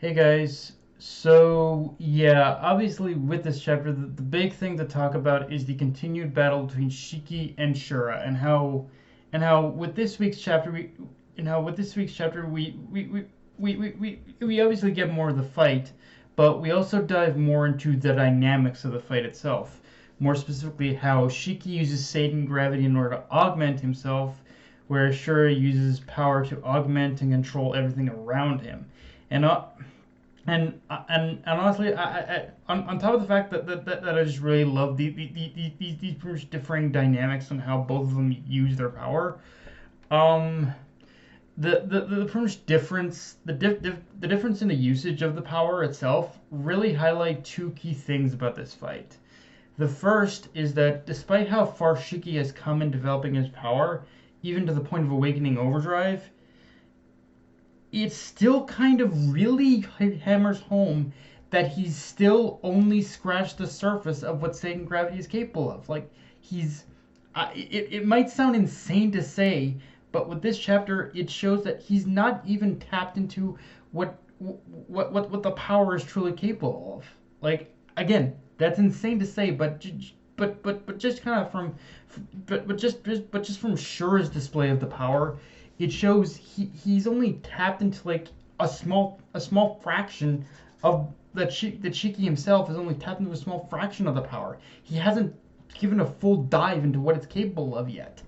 Hey guys, so yeah, obviously with this chapter, the big thing to talk about is the continued battle between Shiki and Shura, and how with this week's chapter we obviously get more of the fight, but we also dive more into the dynamics of the fight itself. More specifically, how Shiki uses Satan gravity in order to augment himself, whereas Shura uses power to augment and control everything around him. And and honestly, on top of the fact that I just really love these pretty much differing dynamics on how both of them use their power. Um, the pretty much difference the difference in the usage of the power itself really highlight two key things about this fight. The first is that despite how far Shiki has come in developing his power, even to the point of awakening overdrive, it still kind of really hammers home that he's still only scratched the surface of what Satan gravity is capable of. Like he's, it might sound insane to say, but with this chapter, it shows that he's not even tapped into what the power is truly capable of. Like again, that's insane to say, but just kind of from, but just from Shura's display of the power, it shows he's only tapped into like a small fraction of that Shiki himself has only tapped into a small fraction of the power. He hasn't given a full dive into what it's capable of yet,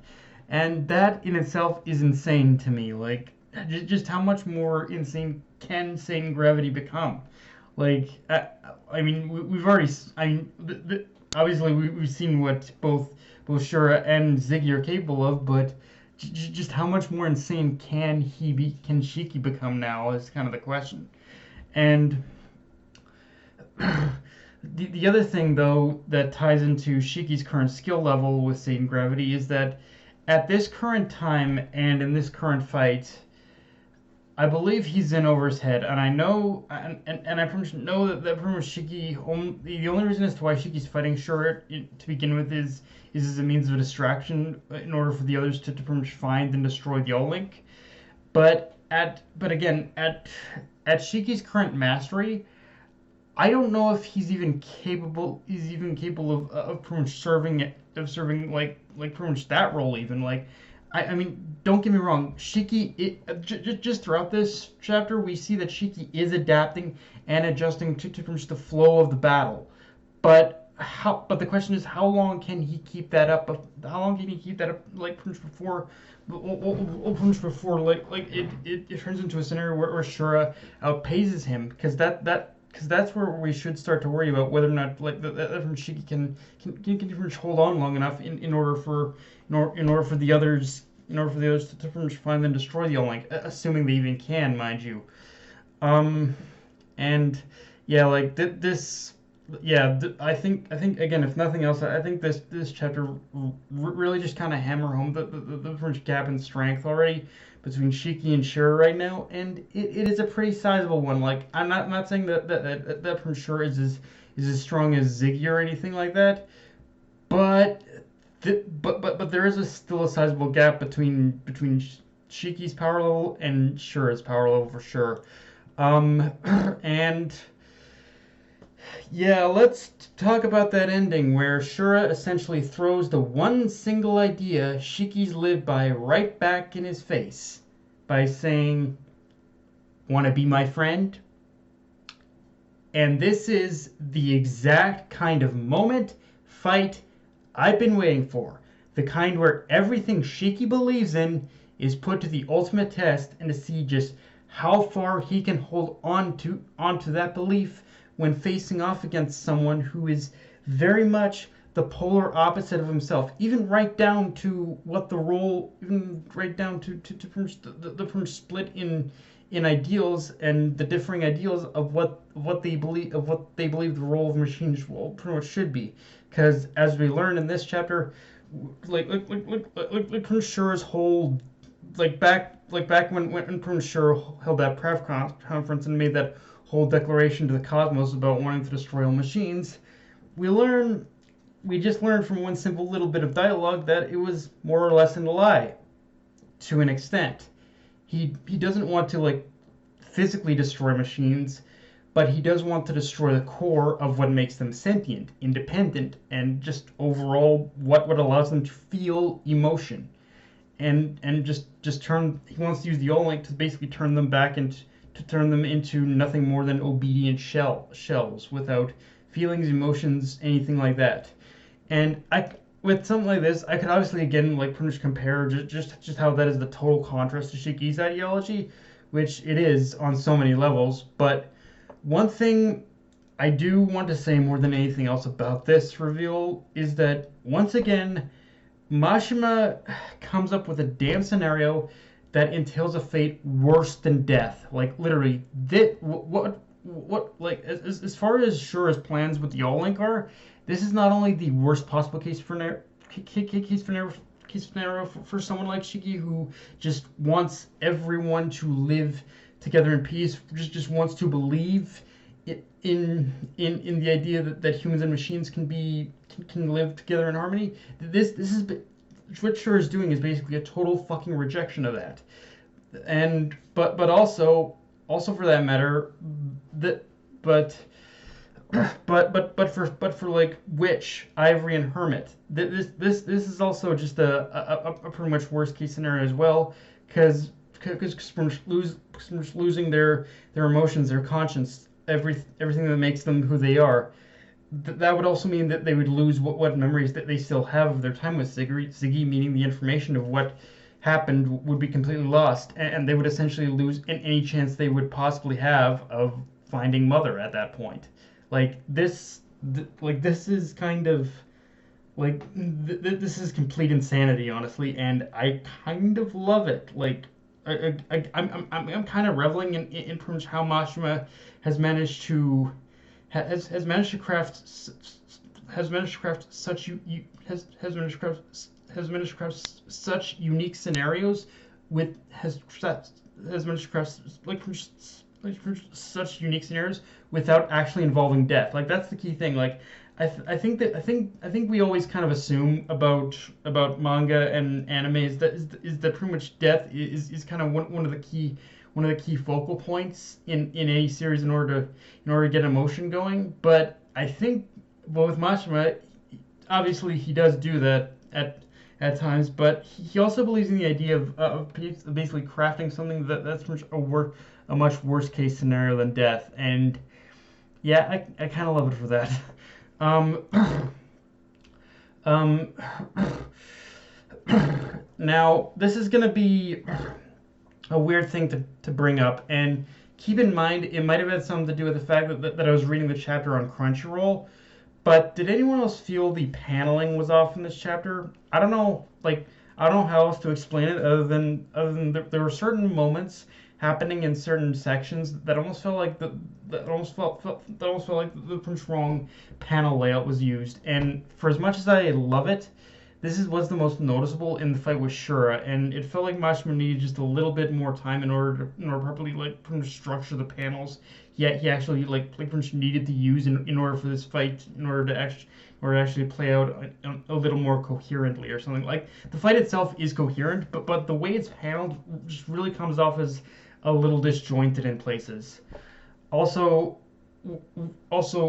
and that in itself is insane to me. Like just how much more insane can Satan gravity become? Like I mean we've already I mean obviously we've seen what both Shura and Ziggy are capable of, but just how much more insane can Shiki become now is kind of the question. And the other thing though that ties into Shiki's current skill level with Satan gravity is that at this current time and in this current fight, I believe he's in over his head, and I know, and I pretty much know that pretty much the only reason as to why Shiki's fighting Shura to begin with is as a means of distraction in order for the others to pretty much find and destroy the O-Link. But again, at Shiki's current mastery, I don't know if he's even capable of pretty much serving like pretty much that role even like. I mean, don't get me wrong. Just throughout this chapter, we see that Shiki is adapting and adjusting to pretty much the flow of the battle. But But the question is, how long can he keep that up? How long can he keep that up? Like pretty much before, it turns into a scenario where Shura outpaces him, because that's where we should start to worry about whether or not that Shiki can pretty much hold on long enough in order for the others to pretty much find and destroy the All-Link, assuming they even can, mind you. And yeah, like this. Yeah, I think again, if nothing else, I think this chapter really just kind of hammer home the pretty much gap in strength already between Shiki and Shura right now, and it is a pretty sizable one. Like I'm not saying that from Shura is as strong as Ziggy or anything like that, but but there is still a sizable gap between Shiki's power level and Shura's power level for sure. And yeah, let's talk about that ending where Shura essentially throws the one single idea Shiki's lived by right back in his face by saying, "Wanna be my friend?" And this is the exact kind of fight I've been waiting for. The kind where everything Shiki believes in is put to the ultimate test, and to see just how far he can hold onto that belief when facing off against someone who is very much the polar opposite of himself, even right down to what the role, even right down to the split in ideals and the differing ideals of what they believe the role of machines will pretty much should be. Because as we learn in this chapter, like Shura's whole back when Prince Shura held that press conference and made that whole declaration to the cosmos about wanting to destroy all machines, we just learned from one simple little bit of dialogue that it was more or less in a lie, to an extent. He doesn't want to physically destroy machines, but he does want to destroy the core of what makes them sentient, independent, and just overall what allows them to feel emotion. And just turn he wants to use the All Link to basically turn them into nothing more than obedient shells without feelings, emotions, anything like that. And I with something like this, I could obviously again like pretty much compare just how that is the total contrast to Shiki's ideology, which it is on so many levels. But one thing I do want to say more than anything else about this reveal is that once again, Mashima comes up with a damn scenario that entails a fate worse than death. Like literally, what like as far as Shura's plans with the All Link are, this is not only the worst possible case scenario for someone like Shiki who just wants everyone to live together in peace, just wants to believe in the idea that humans and machines can live together in harmony. This is what Shura is doing is basically a total fucking rejection of that. And but also for that matter, that but for like Witch, Ivory, and Hermit, this is also just a pretty much worst case scenario as well, because from losing their emotions, their conscience, everything that makes them who they are. That would also mean that they would lose what memories that they still have of their time with Ziggy, meaning the information of what happened would be completely lost, and they would essentially lose any chance they would possibly have of finding Mother at that point. Like this is kind of like this is complete insanity, honestly, and I kind of love it. Like I'm kind of reveling in pretty much how Mashima has managed to has managed to craft such has managed to craft such unique scenarios with has managed to craft such unique scenarios without actually involving death. Like that's the key thing. Like I think we always kind of assume about manga and anime is that pretty much death is kind of one of the key focal points in any series in order to get emotion going. But I think with Mashima, obviously he does do that at times, but he also believes in the idea of basically crafting something that's a much worse case scenario than death. And yeah, I kind of love it for that. Um, Now, this is going to be a weird thing to bring up, and keep in mind, it might have had something to do with the fact that I was reading the chapter on Crunchyroll, but did anyone else feel the paneling was off in this chapter? I don't know, like, I don't know how else to explain it other than there were certain moments happening in certain sections that almost felt like that almost felt like the wrong panel layout was used. And for as much as I love it, was the most noticeable in the fight with Shura, and it felt like Mashima needed just a little bit more time in order to properly structure the panels. Yet he actually needed to use in order for this fight in order to actually play out a little more coherently or something. Like the fight itself is coherent, but the way it's handled just really comes off as a little disjointed in places. Also, obviously,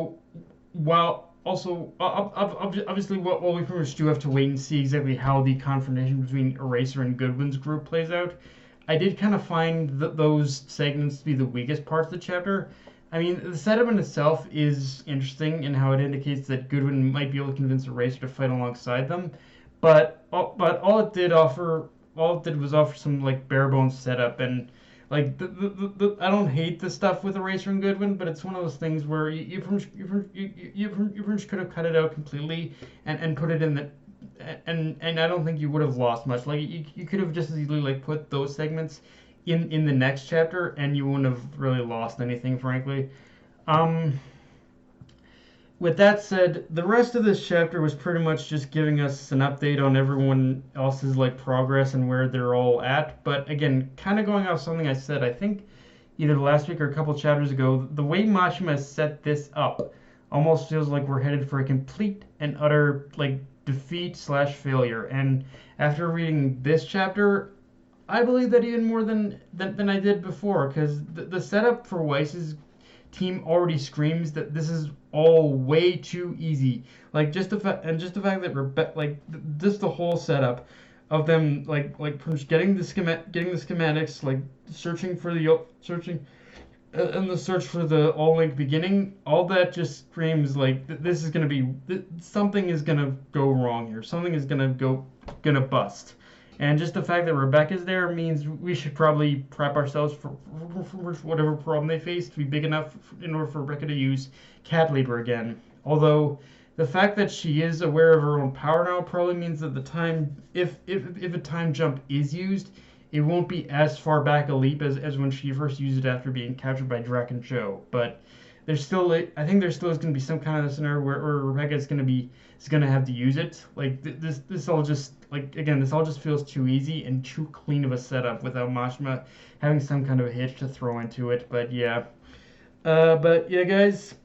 while we pretty much do have to wait and see exactly how the confrontation between Eraser and Goodwin's group plays out, I did kind of find those segments to be the weakest parts of the chapter. I mean, the setup in itself is interesting in how it indicates that Goodwin might be able to convince Eraser to fight alongside them, but all it did was offer some like bare bones setup. And like I don't hate the stuff with Eraser and Goodwin, but it's one of those things where you could have cut it out completely and put it in the and I don't think you would have lost much. Like you could have just as easily like put those segments in the next chapter and you wouldn't have really lost anything, frankly. With that said, the rest of this chapter was pretty much just giving us an update on everyone else's like progress and where they're all at. But again, kind of going off something I said, I think either last week or a couple chapters ago, the way Mashima has set this up almost feels like we're headed for a complete and utter like defeat/failure. And after reading this chapter, I believe that even more than I did before, because the setup for Weiss's team already screams that this is all way too easy. Like just the fact that just the whole setup of them from getting getting the schematics, like searching and the search for the all link beginning, all that just screams like this is gonna be something is gonna go wrong here. Something is gonna bust. And just the fact that Rebecca's there means we should probably prep ourselves for whatever problem they face to be big enough in order for Rebecca to use Cat Leader again. Although the fact that she is aware of her own power now probably means that the time, if a time jump is used, it won't be as far back a leap as when she first used it after being captured by Drac and Joe. But there's still, I think there still is going to be some kind of scenario where Rebecca is going to have to use it. Like this all just again, this all just feels too easy and too clean of a setup without Mashima having some kind of a hitch to throw into it. But yeah, guys,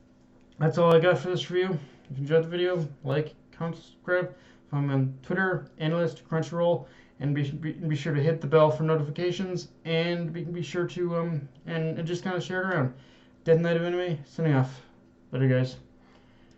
that's all I got for this review. If you enjoyed the video, like, comment, subscribe. Follow me on Twitter, Analyst, Crunchyroll, and be sure to hit the bell for notifications, and be sure to and just kind of share it around. Death Knight of Anime, signing off. Later, guys.